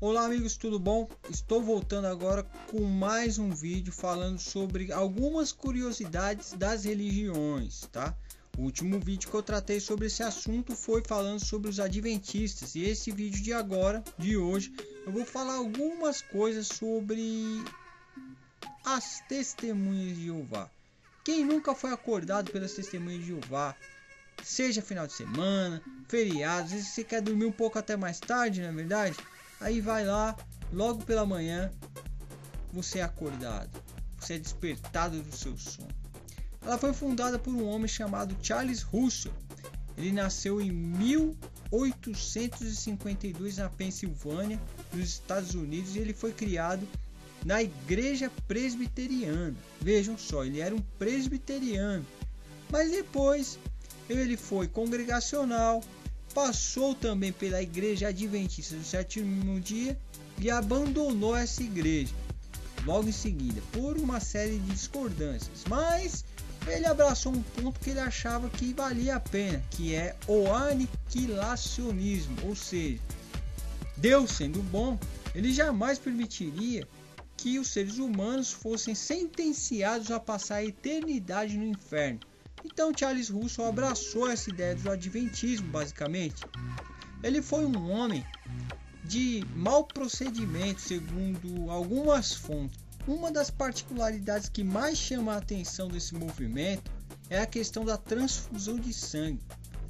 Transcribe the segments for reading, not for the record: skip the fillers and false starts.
Olá amigos, tudo bom? Estou voltando agora com mais um vídeo falando sobre algumas curiosidades das religiões, tá? O último vídeo que eu tratei sobre esse assunto foi falando sobre os adventistas, e esse vídeo de hoje, eu vou falar algumas coisas sobre as testemunhas de Jeová. Quem nunca foi acordado pelas testemunhas de Jeová? Seja final de semana, feriados, às vezes você quer dormir um pouco até mais tarde, não é verdade? Aí vai lá, logo pela manhã, você é acordado, você é despertado do seu sono. Ela foi fundada por um homem chamado Charles Russell. Ele nasceu em 1852 na Pensilvânia, nos Estados Unidos, e ele foi criado na Igreja Presbiteriana. Vejam só, ele era um presbiteriano, mas depois ele foi congregacional, passou também pela Igreja Adventista do Sétimo Dia e abandonou essa igreja logo em seguida por uma série de discordâncias, mas ele abraçou um ponto que ele achava que valia a pena, que é o aniquilacionismo, ou seja, Deus sendo bom, ele jamais permitiria que os seres humanos fossem sentenciados a passar a eternidade no inferno. Então Charles Russell abraçou essa ideia do adventismo, basicamente. Ele foi um homem de mau procedimento, segundo algumas fontes. Uma das particularidades que mais chama a atenção desse movimento é a questão da transfusão de sangue.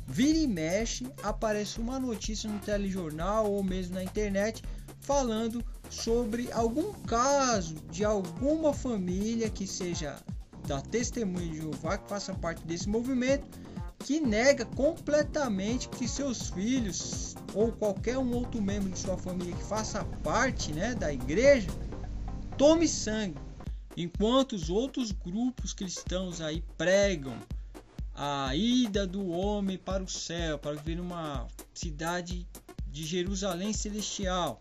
Vira e mexe, aparece uma notícia no telejornal ou mesmo na internet falando sobre algum caso de alguma família que seja da Testemunha de Jeová, que faça parte desse movimento, que nega completamente que seus filhos ou qualquer um outro membro de sua família que faça parte, da igreja, tome sangue, enquanto os outros grupos cristãos aí pregam a ida do homem para o céu, para viver numa cidade de Jerusalém celestial.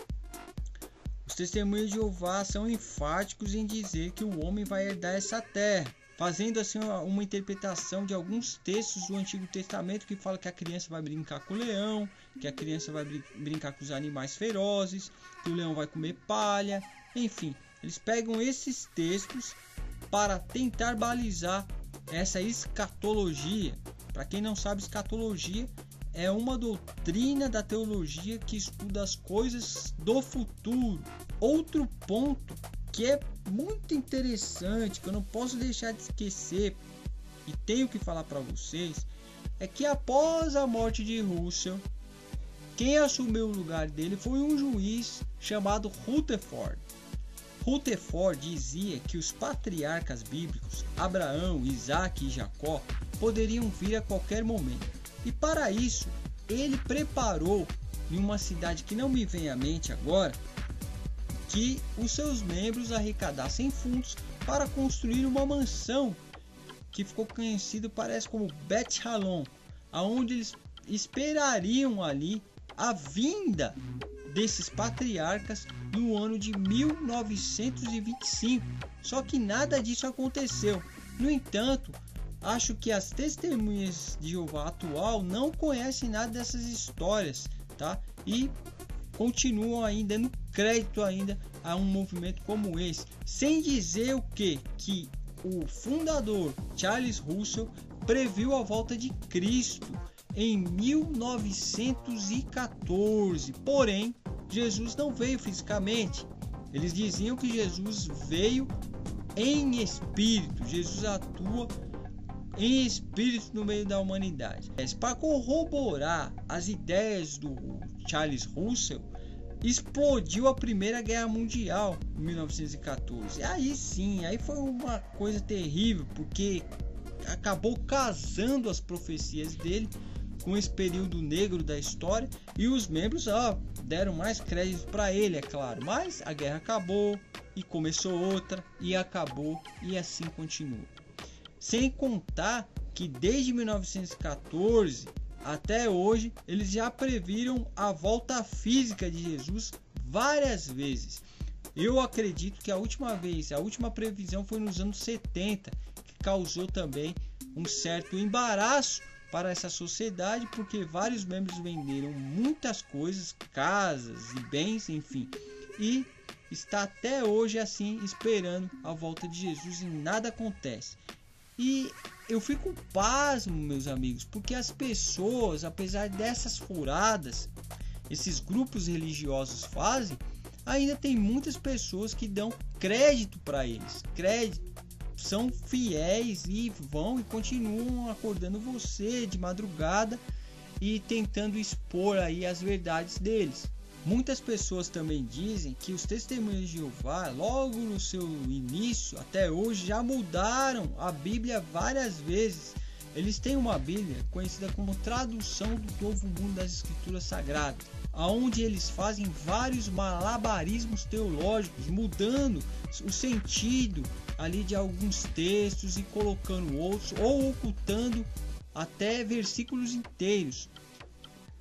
Os testemunhos de Jeová são enfáticos em dizer que o homem vai herdar essa terra, fazendo assim uma interpretação de alguns textos do Antigo Testamento que fala que a criança vai brincar com o leão, que a criança vai brincar com os animais ferozes, que o leão vai comer palha, enfim. Eles pegam esses textos para tentar balizar essa escatologia. Para quem não sabe, escatologia é uma doutrina da teologia que estuda as coisas do futuro. Outro ponto que é muito interessante, que eu não posso deixar de esquecer e tenho que falar para vocês, é que após a morte de Russell, quem assumiu o lugar dele foi um juiz chamado Rutherford. Rutherford dizia que os patriarcas bíblicos, Abraão, Isaac e Jacó, poderiam vir a qualquer momento. E para isso, ele preparou, em uma cidade que não me vem à mente agora, que os seus membros arrecadassem fundos para construir uma mansão que ficou conhecido, parece, como Bet Halom, aonde eles esperariam ali a vinda desses patriarcas no ano de 1925. Só que nada disso aconteceu. No entanto, acho que as testemunhas de Jeová atual não conhecem nada dessas histórias, tá? E continuam ainda dando crédito ainda a um movimento como esse, sem dizer o que o fundador Charles Russell previu a volta de Cristo em 1914. Porém, Jesus não veio fisicamente. Eles diziam que Jesus veio em espírito. Jesus atua em espírito no meio da humanidade. Para corroborar as ideias do Charles Russell, explodiu a Primeira Guerra Mundial em 1914. Aí sim, aí foi uma coisa terrível, porque acabou casando as profecias dele com esse período negro da história, e os membros deram mais crédito para ele, é claro. Mas a guerra acabou e começou outra, e acabou, e assim continua. Sem contar que desde 1914 até hoje eles já previram a volta física de Jesus várias vezes. Eu acredito que a última previsão foi nos anos 70, que causou também um certo embaraço para essa sociedade, porque vários membros venderam muitas coisas, casas e bens, enfim, e está até hoje assim esperando a volta de Jesus e nada acontece. E eu fico pasmo, meus amigos, porque as pessoas, apesar dessas furadas, esses grupos religiosos fazem, ainda tem muitas pessoas que dão crédito para eles, são fiéis e vão e continuam acordando você de madrugada e tentando expor aí as verdades deles. Muitas pessoas também dizem que os testemunhos de Jeová, logo no seu início até hoje, já mudaram a Bíblia várias vezes. Eles têm uma Bíblia conhecida como Tradução do Novo Mundo das Escrituras Sagradas, onde eles fazem vários malabarismos teológicos, mudando o sentido ali de alguns textos e colocando outros, ou ocultando até versículos inteiros.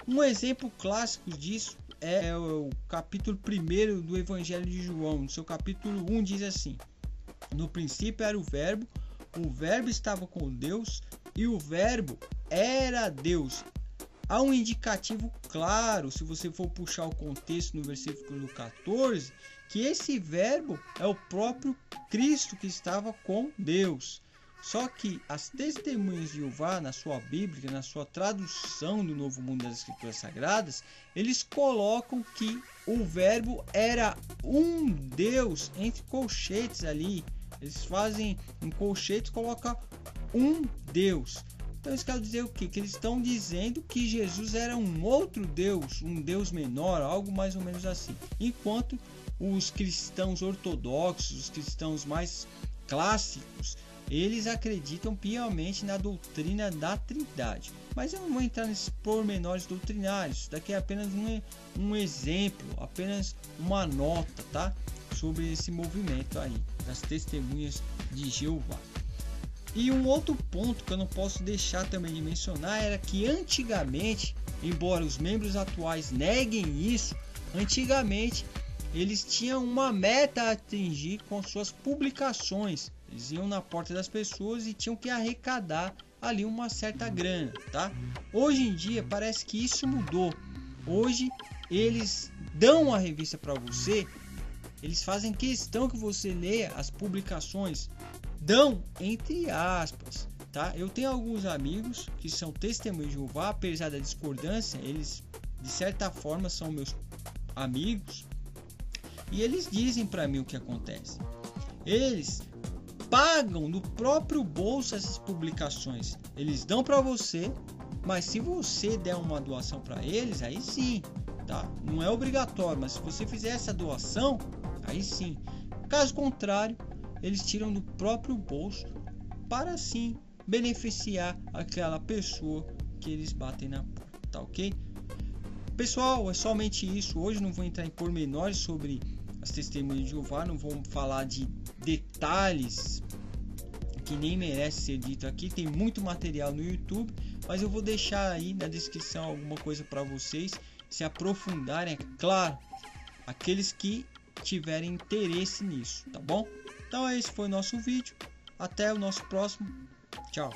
Um exemplo clássico disso é o capítulo 1 do Evangelho de João. No seu capítulo 1 diz assim: no princípio era o Verbo estava com Deus e o Verbo era Deus. Há um indicativo claro, se você for puxar o contexto no versículo 14, que esse Verbo é o próprio Cristo que estava com Deus. Só que as testemunhas de Jeová, na sua Bíblia, na sua tradução do Novo Mundo das Escrituras Sagradas, eles colocam que o Verbo era um Deus, entre colchetes ali. Eles fazem em colchetes, colocam um Deus. Então isso quer dizer o quê? Que eles estão dizendo que Jesus era um outro Deus, um Deus menor, algo mais ou menos assim. Enquanto os cristãos ortodoxos, os cristãos mais clássicos, eles acreditam piamente na doutrina da Trindade. Mas eu não vou entrar nesses pormenores doutrinários. Isso daqui é apenas um exemplo, apenas uma nota, tá? Sobre esse movimento aí, das testemunhas de Jeová. E um outro ponto que eu não posso deixar também de mencionar era que antigamente, embora os membros atuais neguem isso, antigamente eles tinham uma meta a atingir com suas publicações. Eles iam na porta das pessoas e tinham que arrecadar ali uma certa grana, tá? Hoje em dia parece que isso mudou. Hoje eles dão a revista para você, eles fazem questão que você leia as publicações, dão entre aspas, tá? Eu tenho alguns amigos que são testemunhos de Jeová, apesar da discordância, eles de certa forma são meus amigos e eles dizem para mim o que acontece. Eles pagam do próprio bolso essas publicações. Eles dão para você, mas se você der uma doação para eles, aí sim, tá? Não é obrigatório, mas se você fizer essa doação, aí sim. Caso contrário, eles tiram do próprio bolso para assim beneficiar aquela pessoa que eles batem na porta, tá ok? Pessoal, é somente isso. Hoje não vou entrar em pormenores sobre as testemunhas de Jeová, não vou falar de detalhes que nem merece ser dito aqui. Tem muito material no YouTube, mas eu vou deixar aí na descrição alguma coisa para vocês se aprofundarem, é claro, aqueles que tiverem interesse nisso, tá bom? Então esse foi o nosso vídeo, até o nosso próximo, tchau.